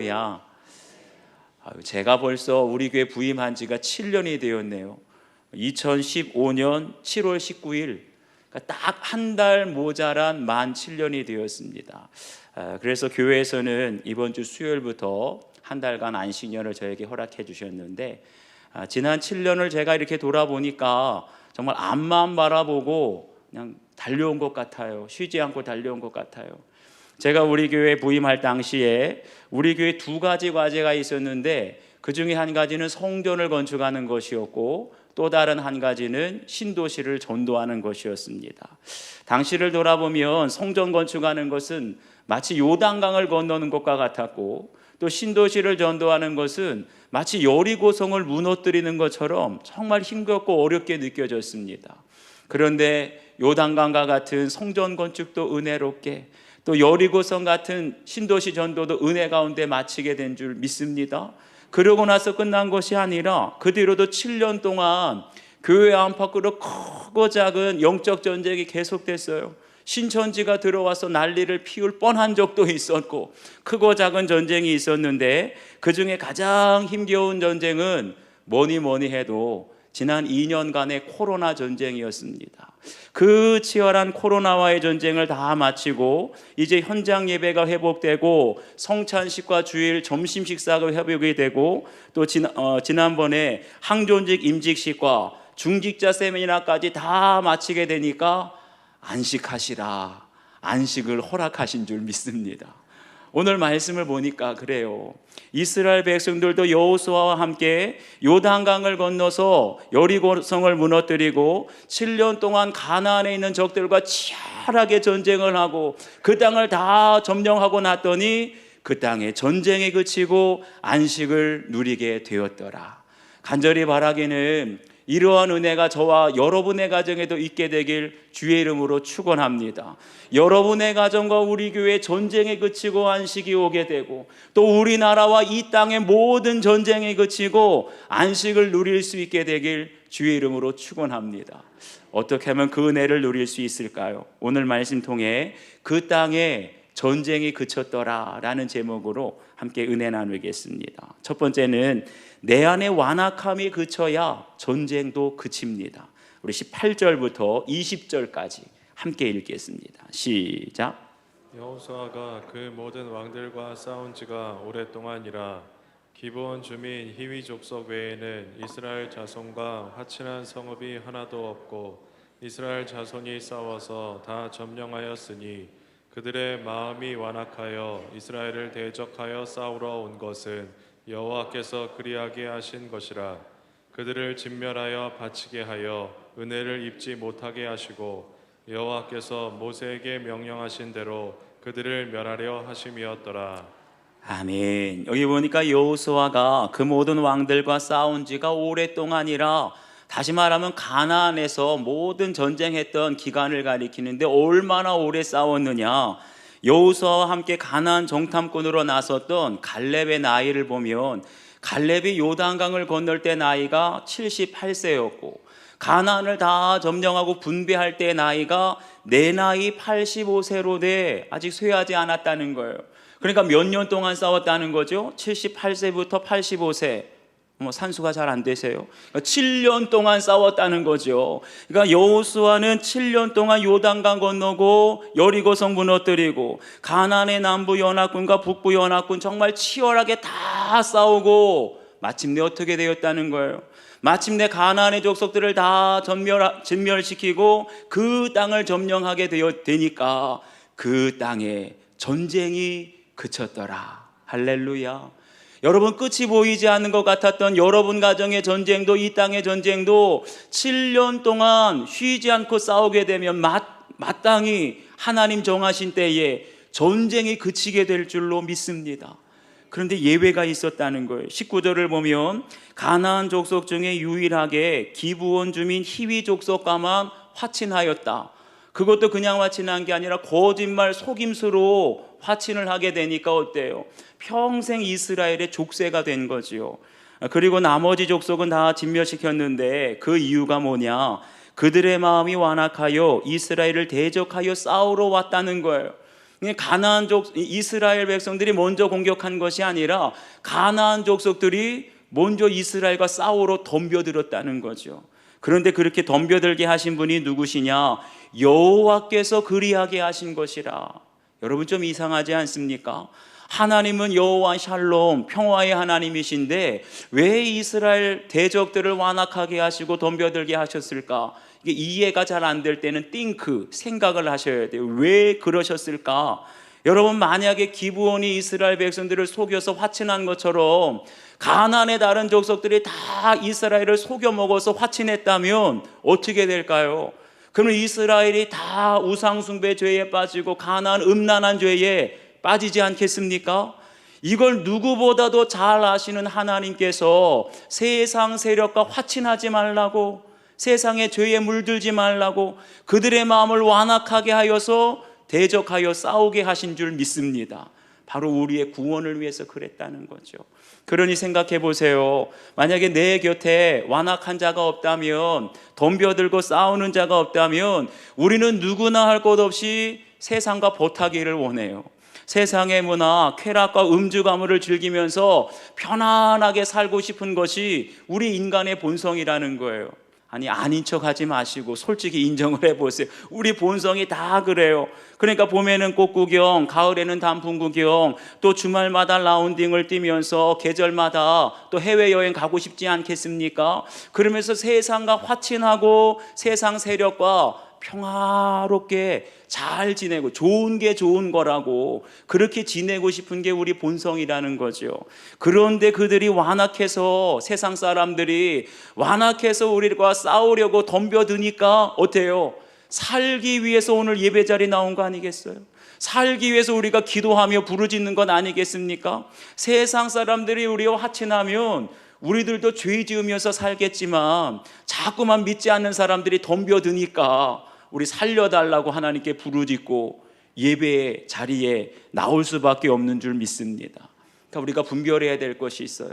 할렐루야. 제가 벌써 우리 교회 부임한 지가 7년이 되었네요. 2015년 7월 19일, 딱 한 달 모자란 만 7년이 되었습니다. 그래서 교회에서는 이번 주 수요일부터 한 달간 안식년을 저에게 허락해 주셨는데, 지난 7년을 제가 이렇게 돌아보니까 정말 앞만 바라보고 그냥 달려온 것 같아요. 쉬지 않고 달려온 것 같아요. 제가 우리 교회 부임할 당시에 우리 교회 두 가지 과제가 있었는데, 그 중에 한 가지는 성전을 건축하는 것이었고, 또 다른 한 가지는 신도시를 전도하는 것이었습니다. 당시를 돌아보면 성전 건축하는 것은 마치 요단강을 건너는 것과 같았고, 또 신도시를 전도하는 것은 마치 여리고성을 무너뜨리는 것처럼 정말 힘겹고 어렵게 느껴졌습니다. 그런데 요단강과 같은 성전 건축도 은혜롭게, 또 여리고성 같은 신도시 전도도 은혜 가운데 마치게 된 줄 믿습니다. 그러고 나서 끝난 것이 아니라 그 뒤로도 7년 동안 교회 안팎으로 크고 작은 영적 전쟁이 계속됐어요. 신천지가 들어와서 난리를 피울 뻔한 적도 있었고, 크고 작은 전쟁이 있었는데, 그 중에 가장 힘겨운 전쟁은 뭐니 해도 지난 2년간의 코로나 전쟁이었습니다. 그 치열한 코로나와의 전쟁을 다 마치고 이제 현장 예배가 회복되고, 성찬식과 주일 점심 식사가 회복이 되고, 또 지난번에 항존직 임직식과 중직자 세미나까지 다 마치게 되니까 안식하시라, 안식을 허락하신 줄 믿습니다. 오늘 말씀을 보니까 그래요. 이스라엘 백성들도 여호수아와 함께 요단강을 건너서 여리고성을 무너뜨리고 7년 동안 가나안에 있는 적들과 치열하게 전쟁을 하고 그 땅을 다 점령하고 났더니 그 땅에 전쟁이 그치고 안식을 누리게 되었더라. 간절히 바라기는 이러한 은혜가 저와 여러분의 가정에도 있게 되길 주의 이름으로 축원합니다. 여러분의 가정과 우리 교회 전쟁이 그치고 안식이 오게 되고, 또 우리나라와 이 땅의 모든 전쟁이 그치고 안식을 누릴 수 있게 되길 주의 이름으로 축원합니다. 어떻게 하면 그 은혜를 누릴 수 있을까요? 오늘 말씀 통해 그 땅에 전쟁이 그쳤더라 라는 제목으로 함께 은혜 나누겠습니다. 첫 번째는 내 안에 완악함이 그쳐야 전쟁도 그칩니다. 우리 18절부터 20절까지 함께 읽겠습니다. 시작. 여호수아가 그 모든 왕들과 싸운 지가 오랫동안이라. 기브온 주민 히위 족속 외에는 이스라엘 자손과 화친한 성읍이 하나도 없고, 이스라엘 자손이 싸워서 다 점령하였으니 그들의 마음이 완악하여 이스라엘을 대적하여 싸우러 온 것은 여호와께서 그리하게 하신 것이라. 그들을 진멸하여 바치게 하여 은혜를 입지 못하게 하시고, 여호와께서 모세에게 명령하신 대로 그들을 멸하려 하심이었더라. 아멘. 여기 보니까 여호수아가 그 모든 왕들과 싸운 지가 오랫동안이라, 다시 말하면 가나안에서 모든 전쟁했던 기간을 가리키는데 얼마나 오래 싸웠느냐. 여호수아와 함께 가나안 정탐꾼으로 나섰던 갈렙의 나이를 보면, 갈렙이 요단강을 건널 때 나이가 78세였고 가나안을 다 점령하고 분배할 때 나이가 내 나이 85세로 돼 아직 쇠하지 않았다는 거예요. 그러니까 몇 년 동안 싸웠다는 거죠? 78세부터 85세. 산수가 잘 안 되세요? 7년 동안 싸웠다는 거죠. 그러니까 여호수아는 7년 동안 요단강 건너고 여리고성 무너뜨리고 가나안의 남부 연합군과 북부 연합군 정말 치열하게 다 싸우고 마침내 어떻게 되었다는 거예요? 마침내 가나안의 족속들을 다 진멸시키고 그 땅을 점령하게 되니까 그 땅에 전쟁이 그쳤더라. 할렐루야. 여러분, 끝이 보이지 않는 것 같았던 여러분 가정의 전쟁도, 이 땅의 전쟁도 7년 동안 쉬지 않고 싸우게 되면 마땅히 하나님 정하신 때에 전쟁이 그치게 될 줄로 믿습니다. 그런데 예외가 있었다는 거예요. 19절을 보면 가나안 족속 중에 유일하게 기브온 주민 히위 족속과만 화친하였다. 그것도 그냥 화친한 게 아니라 거짓말 속임수로 화친을 하게 되니까 어때요? 평생 이스라엘의 족쇄가 된 거지요. 그리고 나머지 족속은 다 진멸시켰는데 그 이유가 뭐냐? 그들의 마음이 완악하여 이스라엘을 대적하여 싸우러 왔다는 거예요. 가나안 이스라엘 백성들이 먼저 공격한 것이 아니라 가나안 족속들이 먼저 이스라엘과 싸우러 덤벼들었다는 거죠. 그런데 그렇게 덤벼들게 하신 분이 누구시냐? 여호와께서 그리하게 하신 것이라. 여러분 좀 이상하지 않습니까? 하나님은 여호와 샬롬 평화의 하나님이신데 왜 이스라엘 대적들을 완악하게 하시고 덤벼들게 하셨을까? 이게 이해가 잘 안 될 때는 생각을 하셔야 돼요. 왜 그러셨을까? 여러분, 만약에 기브온이 이스라엘 백성들을 속여서 화친한 것처럼 가나안의 다른 족속들이 다 이스라엘을 속여 먹어서 화친했다면 어떻게 될까요? 그러면 이스라엘이 다 우상숭배 죄에 빠지고 가나안 음란한 죄에 빠지지 않겠습니까? 이걸 누구보다도 잘 아시는 하나님께서 세상 세력과 화친하지 말라고, 세상의 죄에 물들지 말라고, 그들의 마음을 완악하게 하여서 대적하여 싸우게 하신 줄 믿습니다. 바로 우리의 구원을 위해서 그랬다는 거죠. 그러니 생각해 보세요. 만약에 내 곁에 완악한 자가 없다면, 덤벼들고 싸우는 자가 없다면 우리는 누구나 할 것 없이 세상과 보타기를 원해요. 세상의 문화, 쾌락과 음주 가물을 즐기면서 편안하게 살고 싶은 것이 우리 인간의 본성이라는 거예요. 아닌 척 하지 마시고 솔직히 인정을 해보세요. 우리 본성이 다 그래요. 그러니까 봄에는 꽃 구경, 가을에는 단풍 구경, 또 주말마다 라운딩을 뛰면서 계절마다 또 해외여행 가고 싶지 않겠습니까? 그러면서 세상과 화친하고 세상 세력과 평화롭게 잘 지내고, 좋은 게 좋은 거라고 그렇게 지내고 싶은 게 우리 본성이라는 거죠. 그런데 그들이 완악해서, 세상 사람들이 완악해서 우리과 싸우려고 덤벼드니까 어때요? 살기 위해서 오늘 예배 자리 나온 거 아니겠어요? 살기 위해서 우리가 기도하며 부르짖는 건 아니겠습니까? 세상 사람들이 우리와 화친하면 우리들도 죄 지으면서 살겠지만 자꾸만 믿지 않는 사람들이 덤벼드니까 우리 살려달라고 하나님께 부르짖고 예배의 자리에 나올 수밖에 없는 줄 믿습니다. 그러니까 우리가 분별해야 될 것이 있어요.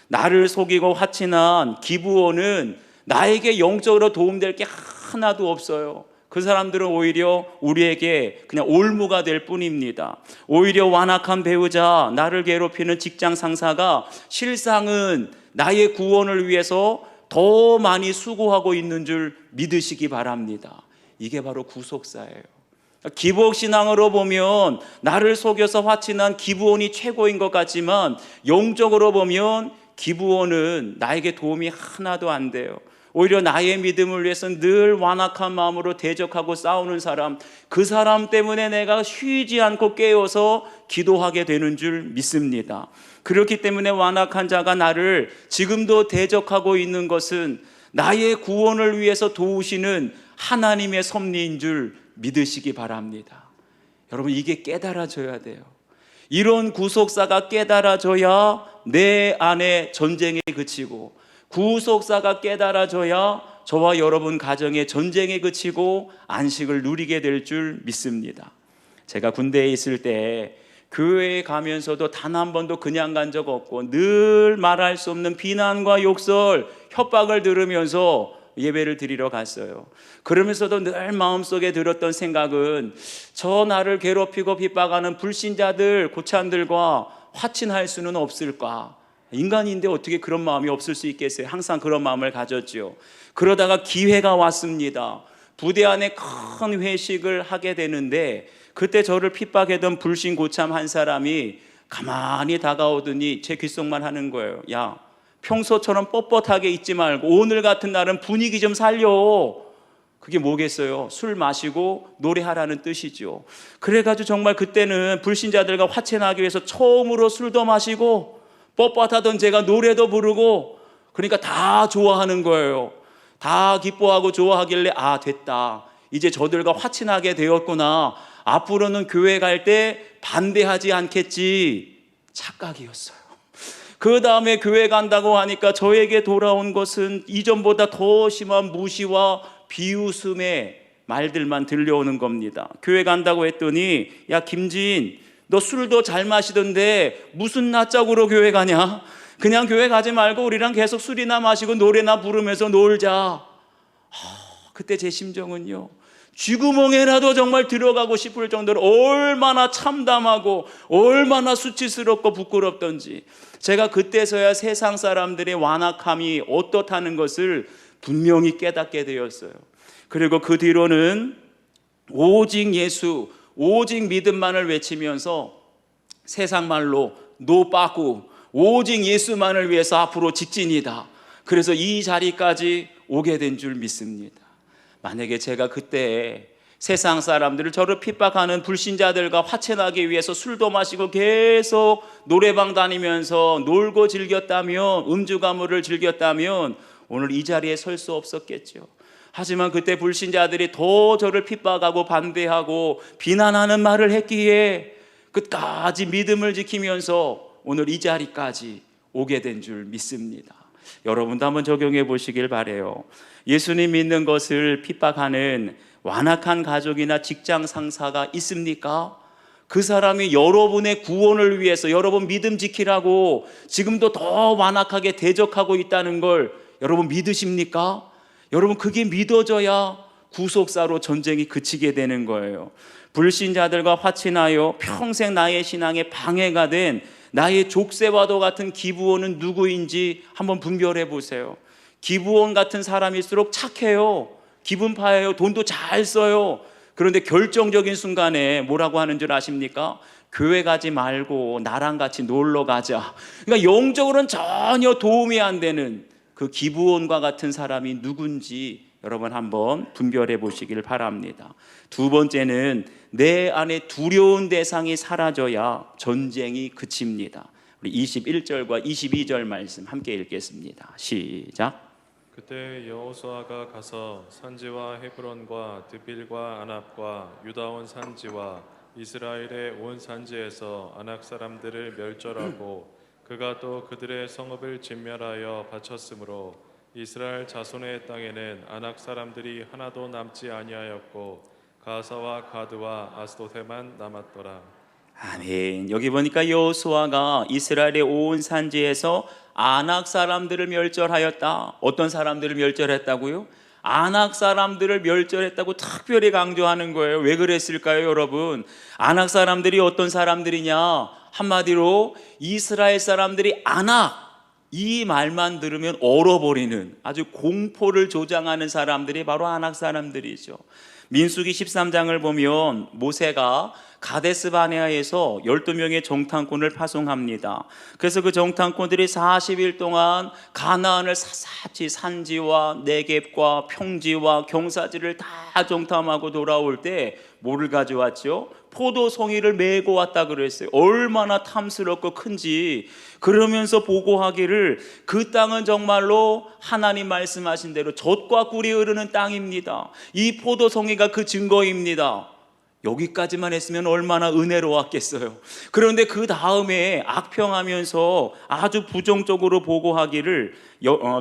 나를 속이고 화친한 기브온은 나에게 영적으로 도움될 게 하나도 없어요. 그 사람들은 오히려 우리에게 그냥 올무가 될 뿐입니다. 오히려 완악한 배우자, 나를 괴롭히는 직장 상사가 실상은 나의 구원을 위해서 더 많이 수고하고 있는 줄 믿으시기 바랍니다. 이게 바로 구속사예요. 기복신앙으로 보면 나를 속여서 화친한 기브온이 최고인 것 같지만 영적으로 보면 기브온은 나에게 도움이 하나도 안 돼요. 오히려 나의 믿음을 위해서 늘 완악한 마음으로 대적하고 싸우는 사람, 그 사람 때문에 내가 쉬지 않고 깨어서 기도하게 되는 줄 믿습니다. 그렇기 때문에 완악한 자가 나를 지금도 대적하고 있는 것은 나의 구원을 위해서 도우시는 하나님의 섭리인 줄 믿으시기 바랍니다. 여러분, 이게 깨달아져야 돼요. 이런 구속사가 깨달아져야 내 안에 전쟁이 그치고, 구속사가 깨달아져야 저와 여러분 가정의 전쟁이 그치고 안식을 누리게 될 줄 믿습니다. 제가 군대에 있을 때 교회에 가면서도 단 한 번도 그냥 간 적 없고 늘 말할 수 없는 비난과 욕설, 협박을 들으면서 예배를 드리러 갔어요. 그러면서도 늘 마음속에 들었던 생각은 저 나를 괴롭히고 핍박하는 불신자들, 고참들과 화친할 수는 없을까? 인간인데 어떻게 그런 마음이 없을 수 있겠어요? 항상 그런 마음을 가졌죠. 그러다가 기회가 왔습니다. 부대 안에 큰 회식을 하게 되는데 그때 저를 핍박했던 불신 고참 한 사람이 가만히 다가오더니 제 귓속말 하는 거예요. 야, 평소처럼 뻣뻣하게 있지 말고 오늘 같은 날은 분위기 좀 살려. 그게 뭐겠어요? 술 마시고 노래하라는 뜻이죠. 그래가지고 정말 그때는 불신자들과 화친하기 위해서 처음으로 술도 마시고 뻣뻣하던 제가 노래도 부르고, 그러니까 다 좋아하는 거예요. 다 기뻐하고 좋아하길래 아, 됐다, 이제 저들과 화친하게 되었구나, 앞으로는 교회 갈 때 반대하지 않겠지, 착각이었어요. 그 다음에 교회 간다고 하니까 저에게 돌아온 것은 이전보다 더 심한 무시와 비웃음의 말들만 들려오는 겁니다. 교회 간다고 했더니 야, 김진, 너 술도 잘 마시던데 무슨 낯짝으로 교회 가냐? 그냥 교회 가지 말고 우리랑 계속 술이나 마시고 노래나 부르면서 놀자. 그때 제 심정은요, 쥐구멍에라도 정말 들어가고 싶을 정도로 얼마나 참담하고 얼마나 수치스럽고 부끄럽던지 제가 그때서야 세상 사람들의 완악함이 어떻다는 것을 분명히 깨닫게 되었어요. 그리고 그 뒤로는 오직 예수, 오직 믿음만을 외치면서 세상 말로 노빠꾸, 오직 예수만을 위해서 앞으로 직진이다. 그래서 이 자리까지 오게 된 줄 믿습니다. 만약에 제가 그때 세상 사람들을 저를 핍박하는 불신자들과 화친하기 위해서 술도 마시고 계속 노래방 다니면서 놀고 즐겼다면, 음주 가무를 즐겼다면 오늘 이 자리에 설 수 없었겠죠. 하지만 그때 불신자들이 더 저를 핍박하고 반대하고 비난하는 말을 했기에 끝까지 믿음을 지키면서 오늘 이 자리까지 오게 된 줄 믿습니다. 여러분도 한번 적용해 보시길 바라요. 예수님 믿는 것을 핍박하는 완악한 가족이나 직장 상사가 있습니까? 그 사람이 여러분의 구원을 위해서 여러분 믿음 지키라고 지금도 더 완악하게 대적하고 있다는 걸 여러분 믿으십니까? 여러분 그게 믿어져야 구속사로 전쟁이 그치게 되는 거예요. 불신자들과 화친하여 평생 나의 신앙에 방해가 된 나의 족쇄와도 같은 기브온은 누구인지 한번 분별해 보세요. 기브온 같은 사람일수록 착해요. 기분파예요. 돈도 잘 써요. 그런데 결정적인 순간에 뭐라고 하는 줄 아십니까? 교회 가지 말고 나랑 같이 놀러 가자. 그러니까 영적으로는 전혀 도움이 안 되는 그 기브온과 같은 사람이 누군지 여러분 한번 분별해 보시길 바랍니다. 두 번째는 내 안에 두려운 대상이 사라져야 전쟁이 그칩니다. 우리 21절과 22절 말씀 함께 읽겠습니다. 시작. 그때 여호수아가 가서 산지와 헤브론과 드빌과 아납과 유다 온 산지와 이스라엘의 온 산지에서 아낙 사람들을 멸절하고 그가 또 그들의 성읍을 진멸하여 바쳤으므로 이스라엘 자손의 땅에는 아낙 사람들이 하나도 남지 아니하였고 가사와 가드와 아스도테만 남았더라. 아멘. 여기 보니까 여호수아가 이스라엘의 온 산지에서 아낙 사람들을 멸절하였다. 어떤 사람들을 멸절했다고요? 아낙 사람들을 멸절했다고 특별히 강조하는 거예요. 왜 그랬을까요, 여러분? 아낙 사람들이 어떤 사람들이냐? 한마디로 이스라엘 사람들이 아낙, 이 말만 들으면 얼어버리는 아주 공포를 조장하는 사람들이 바로 아낙 사람들이죠. 민수기 13장을 보면 모세가 가데스 바네아에서 12명의 정탐꾼을 파송합니다. 그래서 그 정탐꾼들이 40일 동안 가나안을 샅샅이 산지와 네겝과 평지와 경사지를 다 정탐하고 돌아올 때 뭐를 가져왔죠? 포도송이를 메고 왔다 그랬어요. 얼마나 탐스럽고 큰지. 그러면서 보고하기를 그 땅은 정말로 하나님 말씀하신 대로 젖과 꿀이 흐르는 땅입니다. 이 포도송이가 그 증거입니다. 여기까지만 했으면 얼마나 은혜로웠겠어요. 그런데 그 다음에 악평하면서 아주 부정적으로 보고하기를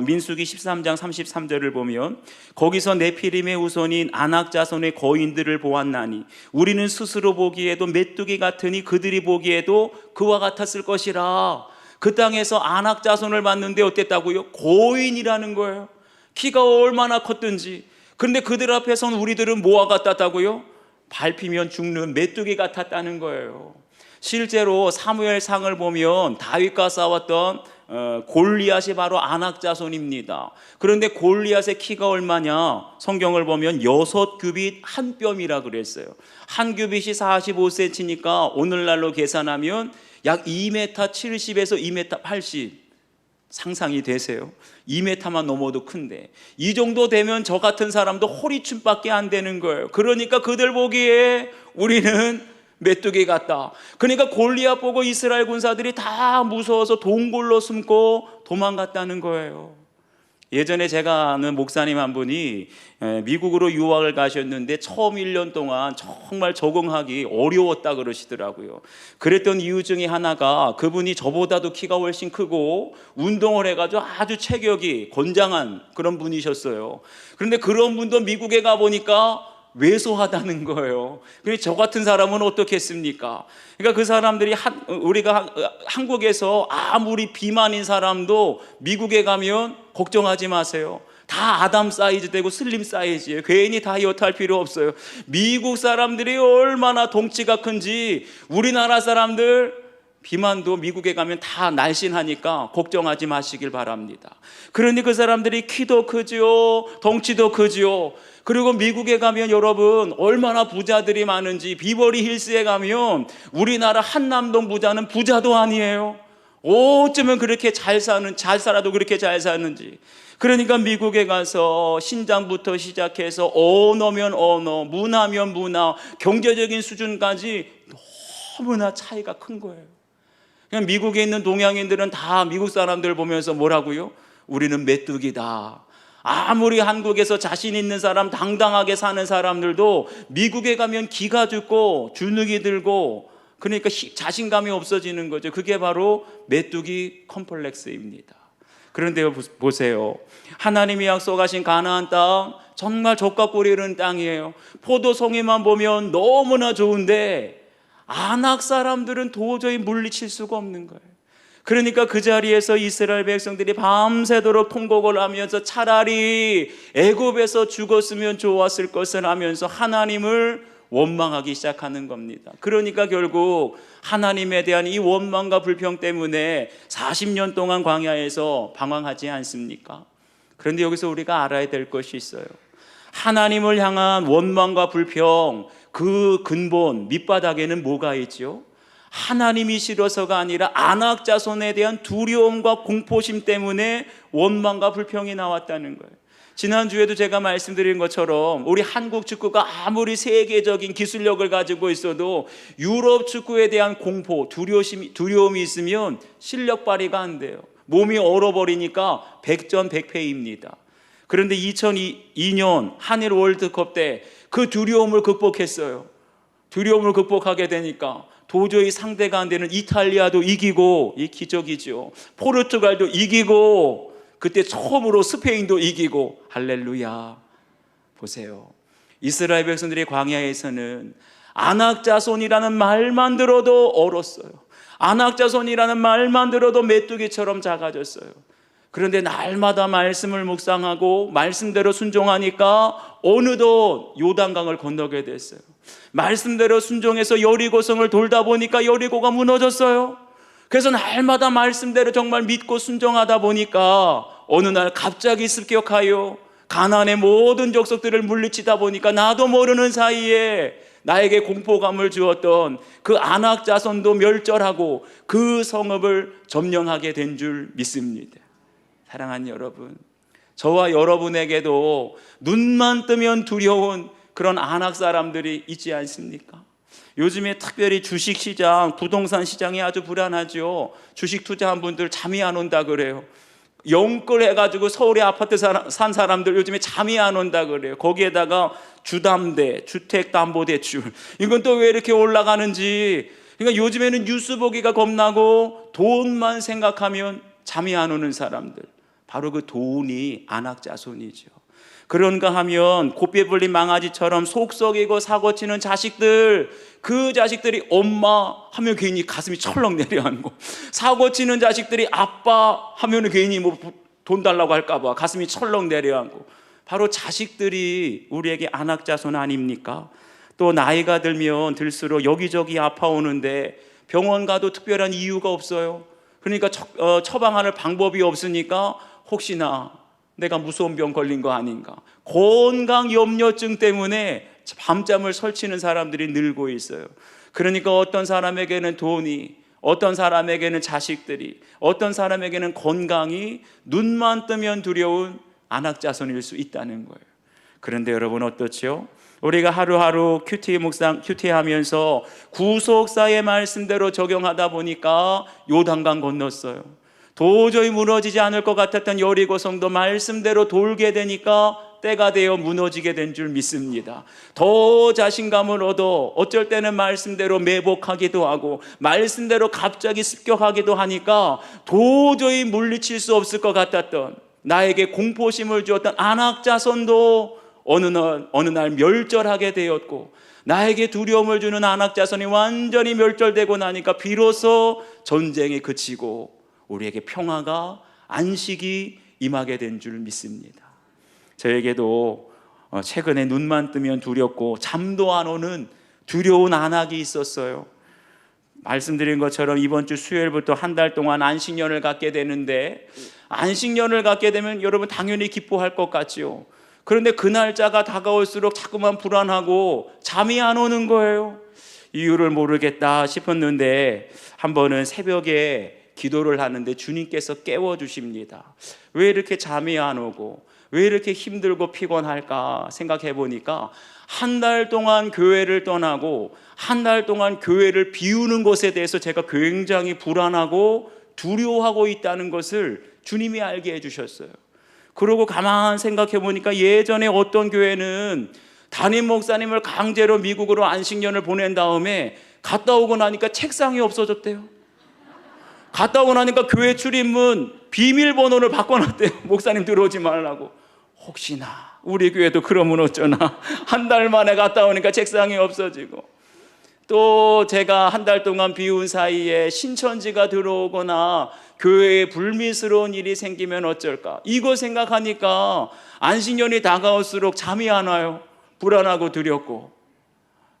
민수기 13장 33절을 보면 거기서 네피림의 후손인 아낙 자손의 거인들을 보았나니 우리는 스스로 보기에도 메뚜기 같으니 그들이 보기에도 그와 같았을 것이라. 그 땅에서 아낙 자손을 봤는데 어땠다고요? 거인이라는 거예요. 키가 얼마나 컸든지. 그런데 그들 앞에서는 우리들은 뭐와 같았다고요? 밟히면 죽는 메뚜기 같았다는 거예요. 실제로 사무엘상을 보면 다윗과 싸웠던 골리앗이 바로 아낙 자손입니다. 그런데 골리앗의 키가 얼마냐? 성경을 보면 6규빗 한 뼘이라 그랬어요. 한 규빗이 45cm니까 오늘날로 계산하면 약 2m 70에서 2m 80. 상상이 되세요? 2m만 넘어도 큰데 이 정도 되면 저 같은 사람도 허리춤밖에 안 되는 거예요. 그러니까 그들 보기에 우리는 메뚜기 같다. 그러니까 골리앗 보고 이스라엘 군사들이 다 무서워서 동굴로 숨고 도망갔다는 거예요. 예전에 제가 아는 목사님 한 분이 미국으로 유학을 가셨는데 처음 1년 동안 정말 적응하기 어려웠다 그러시더라고요. 그랬던 이유 중에 하나가 그분이 저보다도 키가 훨씬 크고 운동을 해가지고 아주 체격이 건장한 그런 분이셨어요. 그런데 그런 분도 미국에 가보니까 왜소하다는 거예요. 그런데 저 같은 사람은 어떻겠습니까? 그러니까 그 사람들이 우리가 한국에서 아무리 비만인 사람도 미국에 가면 걱정하지 마세요. 다 아담 사이즈 되고 슬림 사이즈예요. 괜히 다이어트 할 필요 없어요. 미국 사람들이 얼마나 덩치가 큰지 우리나라 사람들 비만도 미국에 가면 다 날씬하니까 걱정하지 마시길 바랍니다. 그러니 그 사람들이 키도 크지요, 덩치도 크지요. 그리고 미국에 가면 여러분 얼마나 부자들이 많은지, 비버리 힐스에 가면 우리나라 한남동 부자는 부자도 아니에요. 어쩌면 그렇게 잘 살아도 그렇게 잘 사는지. 그러니까 미국에 가서 신장부터 시작해서 언어면 언어, 문화면 문화, 경제적인 수준까지 너무나 차이가 큰 거예요. 그냥 미국에 있는 동양인들은 다 미국 사람들 보면서 뭐라고요? 우리는 메뚜기다. 아무리 한국에서 자신 있는 사람, 당당하게 사는 사람들도 미국에 가면 기가 죽고 주눅이 들고, 그러니까 자신감이 없어지는 거죠. 그게 바로 메뚜기 컴플렉스입니다. 그런데 보세요. 하나님이 약속하신 가나안 땅, 정말 젖과 꿀이 흐르는 땅이에요. 포도송이만 보면 너무나 좋은데 아낙 사람들은 도저히 물리칠 수가 없는 거예요. 그러니까 그 자리에서 이스라엘 백성들이 밤새도록 통곡을 하면서 차라리 애굽에서 죽었으면 좋았을 것을 하면서 하나님을 원망하기 시작하는 겁니다. 그러니까 결국 하나님에 대한 이 원망과 불평 때문에 40년 동안 광야에서 방황하지 않습니까? 그런데 여기서 우리가 알아야 될 것이 있어요. 하나님을 향한 원망과 불평, 그 근본 밑바닥에는 뭐가 있죠? 하나님이 싫어서가 아니라 아낙 자손에 대한 두려움과 공포심 때문에 원망과 불평이 나왔다는 거예요. 지난주에도 제가 말씀드린 것처럼 우리 한국 축구가 아무리 세계적인 기술력을 가지고 있어도 유럽 축구에 대한 공포, 두려움이 있으면 실력 발휘가 안 돼요. 몸이 얼어버리니까 백전백패입니다. 그런데 2002년 한일 월드컵 때 그 두려움을 극복했어요. 두려움을 극복하게 되니까 도저히 상대가 안 되는 이탈리아도 이기고, 이 기적이죠. 포르투갈도 이기고, 그때 처음으로 스페인도 이기고, 할렐루야. 보세요. 이스라엘 백성들의 광야에서는 아낙 자손이라는 말만 들어도 얼었어요. 아낙 자손이라는 말만 들어도 메뚜기처럼 작아졌어요. 그런데 날마다 말씀을 묵상하고 말씀대로 순종하니까 어느덧 요단강을 건너게 됐어요. 말씀대로 순종해서 여리고성을 돌다 보니까 여리고가 무너졌어요. 그래서 날마다 말씀대로 정말 믿고 순종하다 보니까 어느 날 갑자기 습격하여 가나안의 모든 족속들을 물리치다 보니까 나도 모르는 사이에 나에게 공포감을 주었던 그 아낙 자손도 멸절하고 그 성읍을 점령하게 된 줄 믿습니다. 사랑하는 여러분, 저와 여러분에게도 눈만 뜨면 두려운 그런 아낙 사람들이 있지 않습니까? 요즘에 특별히 주식시장, 부동산 시장이 아주 불안하죠. 주식 투자한 분들 잠이 안 온다 그래요. 영끌해가지고 서울에 아파트 산 사람들 요즘에 잠이 안 온다 그래요. 거기에다가 주담대, 주택담보대출, 이건 또 왜 이렇게 올라가는지. 그러니까 요즘에는 뉴스 보기가 겁나고 돈만 생각하면 잠이 안 오는 사람들, 바로 그 돈이 아낙 자손이죠. 그런가 하면 곱게 불린 망아지처럼 속 썩이고 사고치는 자식들, 그 자식들이 엄마 하면 괜히 가슴이 철렁 내려앉고, 사고치는 자식들이 아빠 하면 괜히 뭐 돈 달라고 할까봐 가슴이 철렁 내려앉고, 바로 자식들이 우리에게 아낙 자손 아닙니까? 또 나이가 들면 들수록 여기저기 아파오는데 병원 가도 특별한 이유가 없어요. 그러니까 처방할 방법이 없으니까 혹시나 내가 무서운 병 걸린 거 아닌가, 건강 염려증 때문에 밤잠을 설치는 사람들이 늘고 있어요. 그러니까 어떤 사람에게는 돈이, 어떤 사람에게는 자식들이, 어떤 사람에게는 건강이 눈만 뜨면 두려운 아낙 자손일 수 있다는 거예요. 그런데 여러분 어떻죠? 우리가 하루하루 큐티하면서 구속사의 말씀대로 적용하다 보니까 요단강 건넜어요. 도저히 무너지지 않을 것 같았던 여리고성도 말씀대로 돌게 되니까 때가 되어 무너지게 된 줄 믿습니다. 더 자신감을 얻어 어쩔 때는 말씀대로 매복하기도 하고 말씀대로 갑자기 습격하기도 하니까 도저히 물리칠 수 없을 것 같았던, 나에게 공포심을 주었던 아낙 자손도 어느 날 멸절하게 되었고, 나에게 두려움을 주는 아낙 자손이 완전히 멸절되고 나니까 비로소 전쟁이 그치고 우리에게 평화가, 안식이 임하게 된 줄 믿습니다. 저에게도 최근에 눈만 뜨면 두렵고 잠도 안 오는 두려운 안악이 있었어요. 말씀드린 것처럼 이번 주 수요일부터 한 달 동안 안식년을 갖게 되는데, 안식년을 갖게 되면 여러분 당연히 기뻐할 것 같지요. 그런데 그 날짜가 다가올수록 자꾸만 불안하고 잠이 안 오는 거예요. 이유를 모르겠다 싶었는데 한 번은 새벽에 기도를 하는데 주님께서 깨워주십니다. 왜 이렇게 잠이 안 오고 왜 이렇게 힘들고 피곤할까 생각해 보니까 한 달 동안 교회를 떠나고 한 달 동안 교회를 비우는 것에 대해서 제가 굉장히 불안하고 두려워하고 있다는 것을 주님이 알게 해주셨어요. 그러고 가만 생각해 보니까 예전에 어떤 교회는 담임 목사님을 강제로 미국으로 안식년을 보낸 다음에 갔다 오고 나니까 책상이 없어졌대요. 갔다 오고 나니까 교회 출입문 비밀번호를 바꿔놨대요. 목사님 들어오지 말라고. 혹시나 우리 교회도 그러면 어쩌나. 한 달 만에 갔다 오니까 책상이 없어지고, 또 제가 한 달 동안 비운 사이에 신천지가 들어오거나 교회에 불미스러운 일이 생기면 어쩔까, 이거 생각하니까 안식년이 다가올수록 잠이 안 와요. 불안하고 두렵고.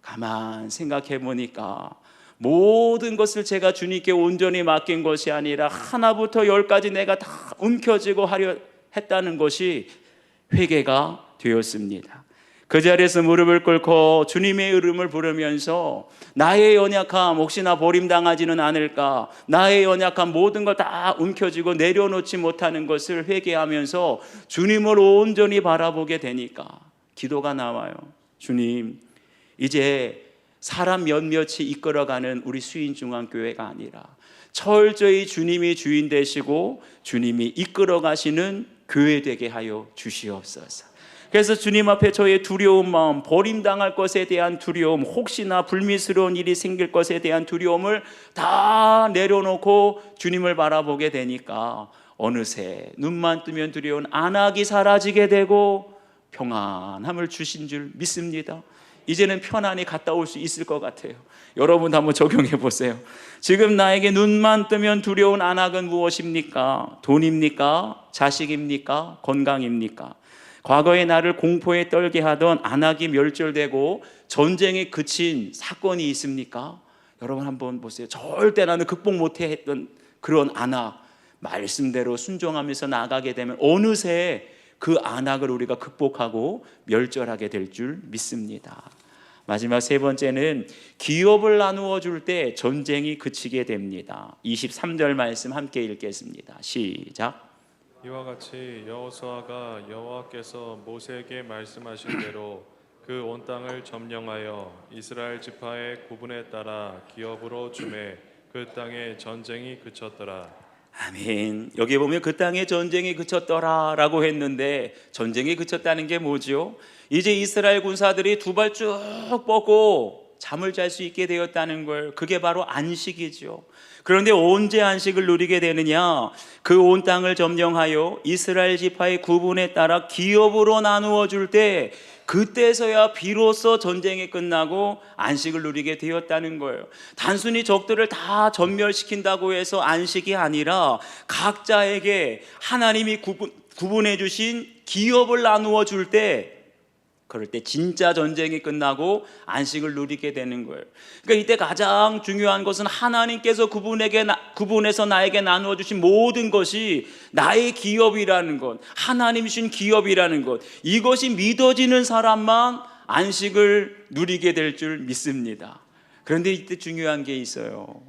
가만 생각해 보니까 모든 것을 제가 주님께 온전히 맡긴 것이 아니라 하나부터 열까지 내가 다 움켜쥐고 하려 했다는 것이 회개가 되었습니다. 그 자리에서 무릎을 꿇고 주님의 이름을 부르면서 나의 연약함 혹시나 버림당하지는 않을까, 나의 연약함 모든 걸 다 움켜쥐고 내려놓지 못하는 것을 회개하면서 주님을 온전히 바라보게 되니까 기도가 나와요. 주님, 이제 사람 몇몇이 이끌어가는 우리 수인중앙교회가 아니라 철저히 주님이 주인 되시고 주님이 이끌어가시는 교회 되게 하여 주시옵소서. 그래서 주님 앞에 저의 두려운 마음, 버림당할 것에 대한 두려움, 혹시나 불미스러운 일이 생길 것에 대한 두려움을 다 내려놓고 주님을 바라보게 되니까 어느새 눈만 뜨면 두려운 안악이 사라지게 되고 평안함을 주신 줄 믿습니다. 이제는 편안히 갔다 올 수 있을 것 같아요. 여러분도 한번 적용해 보세요. 지금 나에게 눈만 뜨면 두려운 안악은 무엇입니까? 돈입니까? 자식입니까? 건강입니까? 과거에 나를 공포에 떨게 하던 안악이 멸절되고 전쟁에 그친 사건이 있습니까? 여러분 한번 보세요. 절대 나는 극복 못해 했던 그런 안악, 말씀대로 순종하면서 나아가게 되면 어느새 그 안악을 우리가 극복하고 멸절하게 될 줄 믿습니다. 마지막 세 번째는 기업을 나누어 줄 때 전쟁이 그치게 됩니다. 23절 말씀 함께 읽겠습니다. 시작. 이와 같이 여호수아가 여호와께서 모세에게 말씀하신 대로 그 온 땅을 점령하여 이스라엘 지파의 구분에 따라 기업으로 주매 그 땅에 전쟁이 그쳤더라. 아멘. 여기 보면 그 땅에 전쟁이 그쳤더라 라고 했는데 전쟁이 그쳤다는 게 뭐죠? 이제 이스라엘 군사들이 두 발 쭉 뻗고 잠을 잘 수 있게 되었다는 걸, 그게 바로 안식이죠. 그런데 언제 안식을 누리게 되느냐? 그 온 땅을 점령하여 이스라엘 지파의 구분에 따라 기업으로 나누어 줄 때, 그때서야 비로소 전쟁이 끝나고 안식을 누리게 되었다는 거예요. 단순히 적들을 다 전멸시킨다고 해서 안식이 아니라 각자에게 하나님이 구분해 주신 기업을 나누어 줄 때, 그럴 때 진짜 전쟁이 끝나고 안식을 누리게 되는 거예요. 그러니까 이때 가장 중요한 것은 하나님께서 구분해서 나에게 나누어 주신 모든 것이 나의 기업이라는 것, 하나님 주신 기업이라는 것, 이것이 믿어지는 사람만 안식을 누리게 될 줄 믿습니다. 그런데 이때 중요한 게 있어요.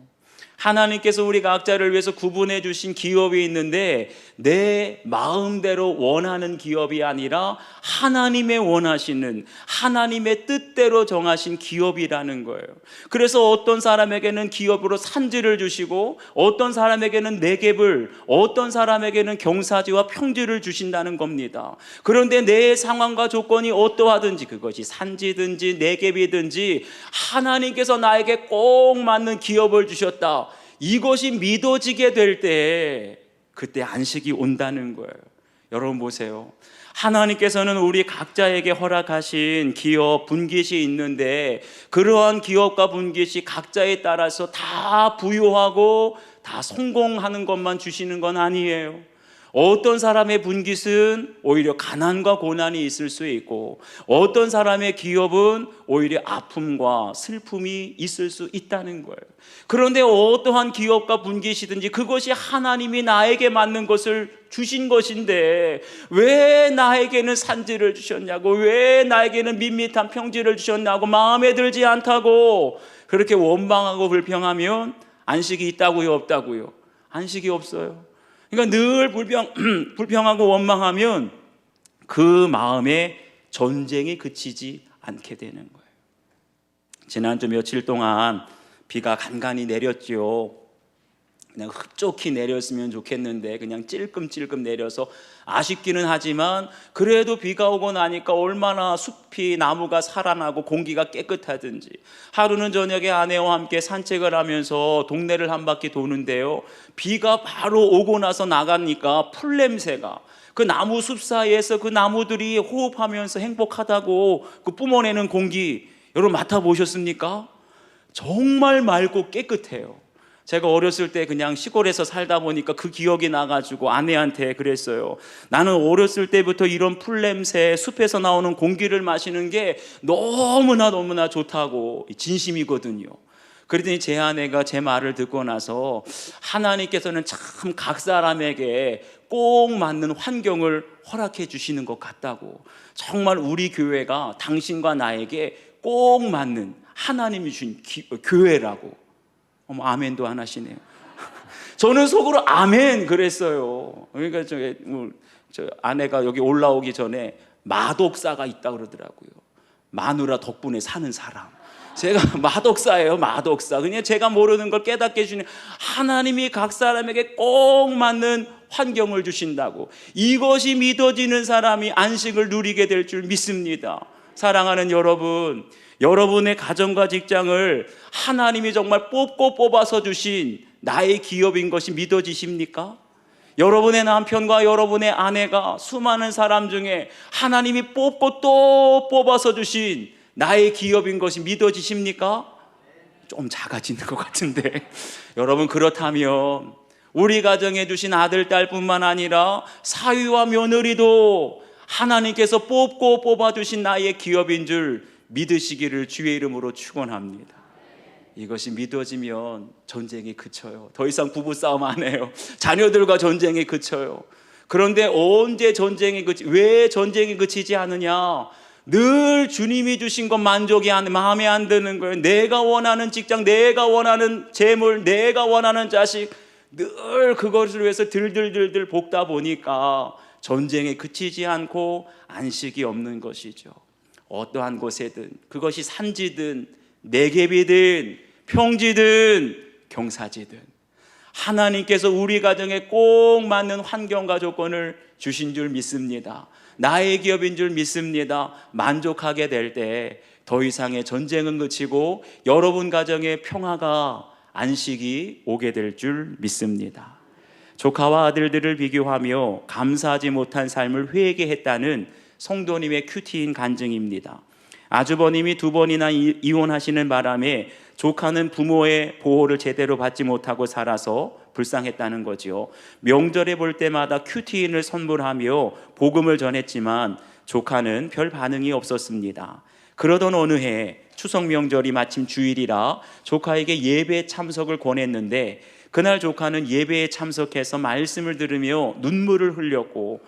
하나님께서 우리 각자를 위해서 구분해 주신 기업이 있는데 내 마음대로 원하는 기업이 아니라 하나님의 원하시는, 하나님의 뜻대로 정하신 기업이라는 거예요. 그래서 어떤 사람에게는 기업으로 산지를 주시고 어떤 사람에게는 내겝을, 어떤 사람에게는 경사지와 평지를 주신다는 겁니다. 그런데 내 상황과 조건이 어떠하든지, 그것이 산지든지 내겝이든지 하나님께서 나에게 꼭 맞는 기업을 주셨다, 이것이 믿어지게 될 때 그때 안식이 온다는 거예요. 여러분 보세요. 하나님께서는 우리 각자에게 허락하신 기업, 분깃이 있는데 그러한 기업과 분깃이 각자에 따라서 다 부유하고 다 성공하는 것만 주시는 건 아니에요. 어떤 사람의 분깃은 오히려 가난과 고난이 있을 수 있고, 어떤 사람의 기업은 오히려 아픔과 슬픔이 있을 수 있다는 거예요. 그런데 어떠한 기업과 분깃이든지 그것이 하나님이 나에게 맞는 것을 주신 것인데 왜 나에게는 산지를 주셨냐고, 왜 나에게는 밋밋한 평지를 주셨냐고, 마음에 들지 않다고 그렇게 원망하고 불평하면 안식이 있다고요, 없다고요? 안식이 없어요. 그러니까 늘 불평하고 원망하면 그 마음에 전쟁이 그치지 않게 되는 거예요. 지난주 며칠 동안 비가 간간히 내렸죠. 그냥 흡족히 내렸으면 좋겠는데 그냥 찔끔찔끔 내려서 아쉽기는 하지만, 그래도 비가 오고 나니까 얼마나 숲이, 나무가 살아나고 공기가 깨끗하든지. 하루는 저녁에 아내와 함께 산책을 하면서 동네를 한 바퀴 도는데요, 비가 바로 오고 나서 나가니까 풀냄새가, 그 나무 숲 사이에서 그 나무들이 호흡하면서 행복하다고 그 뿜어내는 공기, 여러분 맡아보셨습니까? 정말 맑고 깨끗해요. 제가 어렸을 때 그냥 시골에서 살다 보니까 그 기억이 나가지고 아내한테 그랬어요. 나는 어렸을 때부터 이런 풀냄새, 숲에서 나오는 공기를 마시는 게 너무나 좋다고, 진심이거든요. 그랬더니 제 아내가 제 말을 듣고 나서 하나님께서는 참 각 사람에게 꼭 맞는 환경을 허락해 주시는 것 같다고, 정말 우리 교회가 당신과 나에게 꼭 맞는 하나님이 주신 교회라고. 아멘도 안 하시네요. 저는 속으로 아멘 그랬어요. 그러니까 저 아내가 여기 올라오기 전에 마독사가 있다 그러더라고요. 마누라 덕분에 사는 사람. 제가 마독사예요, 마독사. 그냥 제가 모르는 걸 깨닫게 해주는, 하나님이 각 사람에게 꼭 맞는 환경을 주신다고. 이것이 믿어지는 사람이 안식을 누리게 될 줄 믿습니다. 사랑하는 여러분, 여러분의 가정과 직장을 하나님이 정말 뽑아서 주신 나의 기업인 것이 믿어지십니까? 여러분의 남편과 여러분의 아내가 수많은 사람 중에 하나님이 뽑고 또 뽑아서 주신 나의 기업인 것이 믿어지십니까? 좀 작아지는 것 같은데 여러분, 그렇다면 우리 가정에 주신 아들, 딸뿐만 아니라 사위와 며느리도 하나님께서 뽑고 뽑아주신 나의 기업인 줄 믿으시기를 주의 이름으로 축원합니다. 이것이 믿어지면 전쟁이 그쳐요. 더 이상 부부싸움 안 해요. 자녀들과 전쟁이 그쳐요. 그런데 언제 왜 전쟁이 그치지 않느냐? 늘 주님이 주신 것 만족이 마음에 안 드는 거예요. 내가 원하는 직장, 내가 원하는 재물, 내가 원하는 자식, 늘 그것을 위해서 들들들들 볶다 보니까 전쟁에 그치지 않고 안식이 없는 것이죠. 어떠한 곳에든, 그것이 산지든 네겝이든 평지든 경사지든, 하나님께서 우리 가정에 꼭 맞는 환경과 조건을 주신 줄 믿습니다. 나의 기업인 줄 믿습니다. 만족하게 될 때 더 이상의 전쟁은 그치고 여러분 가정의 평화가, 안식이 오게 될 줄 믿습니다. 조카와 아들들을 비교하며 감사하지 못한 삶을 회개했다는 성도님의 큐티인 간증입니다. 아주버님이 2번이나 이혼하시는 바람에 조카는 부모의 보호를 제대로 받지 못하고 살아서 불쌍했다는 거지요. 명절에 볼 때마다 큐티인을 선물하며 복음을 전했지만 조카는 별 반응이 없었습니다. 그러던 어느 해 추석 명절이 마침 주일이라 조카에게 예배 참석을 권했는데, 그날 조카는 예배에 참석해서 말씀을 들으며 눈물을 흘렸고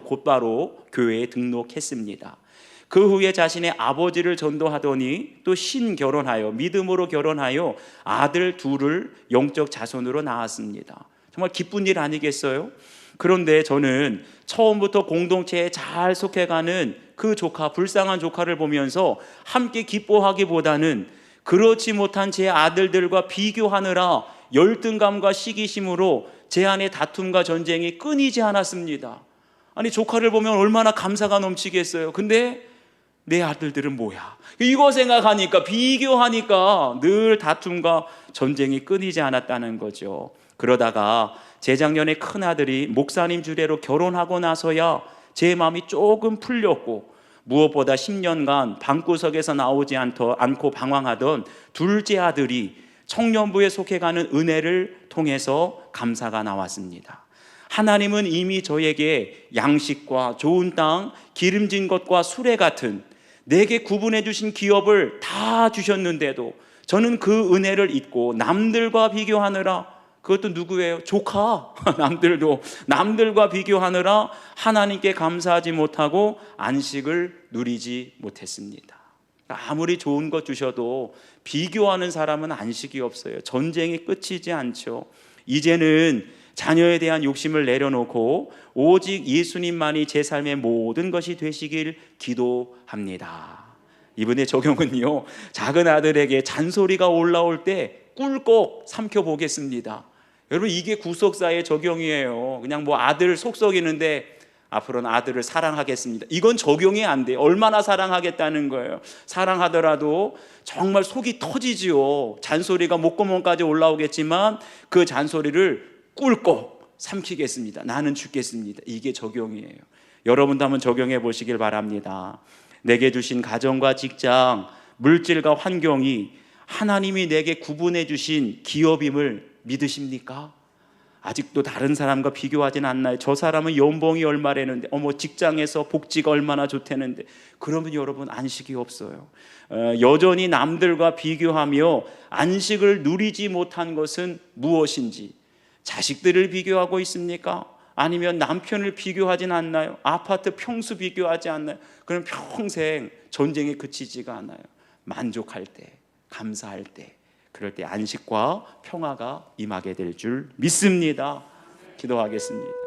곧바로 교회에 등록했습니다. 그 후에 자신의 아버지를 전도하더니 또 신결혼하여, 믿음으로 결혼하여 아들 둘을 영적 자손으로 낳았습니다. 정말 기쁜 일 아니겠어요? 그런데 저는 처음부터 공동체에 잘 속해가는 그 조카, 불쌍한 조카를 보면서 함께 기뻐하기보다는 그렇지 못한 제 아들들과 비교하느라 열등감과 시기심으로 제 안에 다툼과 전쟁이 끊이지 않았습니다. 아니, 조카를 보면 얼마나 감사가 넘치겠어요. 근데 내 아들들은 뭐야? 이거 생각하니까, 비교하니까 늘 다툼과 전쟁이 끊이지 않았다는 거죠. 그러다가 재작년에 큰아들이 목사님 주례로 결혼하고 나서야 제 마음이 조금 풀렸고, 무엇보다 10년간 방구석에서 나오지 않고 방황하던 둘째 아들이 청년부에 속해가는 은혜를 통해서 감사가 나왔습니다. 하나님은 이미 저에게 양식과 좋은 땅, 기름진 것과 수레 같은 내게 구분해 주신 기업을 다 주셨는데도 저는 그 은혜를 잊고 남들과 비교하느라, 그것도 누구예요? 조카. 남들과 비교하느라 하나님께 감사하지 못하고 안식을 누리지 못했습니다. 아무리 좋은 것 주셔도 비교하는 사람은 안식이 없어요. 전쟁이 끝이지 않죠. 이제는 자녀에 대한 욕심을 내려놓고 오직 예수님만이 제 삶의 모든 것이 되시길 기도합니다. 이번에 적용은요, 작은 아들에게 잔소리가 올라올 때 꿀꺽 삼켜보겠습니다. 여러분, 이게 구속사의 적용이에요. 그냥 뭐 아들 속 썩이는데 앞으로는 아들을 사랑하겠습니다, 이건 적용이 안 돼요. 얼마나 사랑하겠다는 거예요. 사랑하더라도 정말 속이 터지지요. 잔소리가 목구멍까지 올라오겠지만 그 잔소리를 꿀꺽 삼키겠습니다. 나는 죽겠습니다. 이게 적용이에요. 여러분도 한번 적용해 보시길 바랍니다. 내게 주신 가정과 직장, 물질과 환경이 하나님이 내게 구분해 주신 기업임을 믿으십니까? 아직도 다른 사람과 비교하진 않나요? 저 사람은 연봉이 얼마라는데, 직장에서 복지가 얼마나 좋다는데. 그러면 여러분, 안식이 없어요. 여전히 남들과 비교하며 안식을 누리지 못한 것은 무엇인지, 자식들을 비교하고 있습니까? 아니면 남편을 비교하진 않나요? 아파트 평수 비교하지 않나요? 그럼 평생 전쟁에 그치지가 않아요. 만족할 때, 감사할 때, 그럴 때 안식과 평화가 임하게 될 줄 믿습니다. 기도하겠습니다.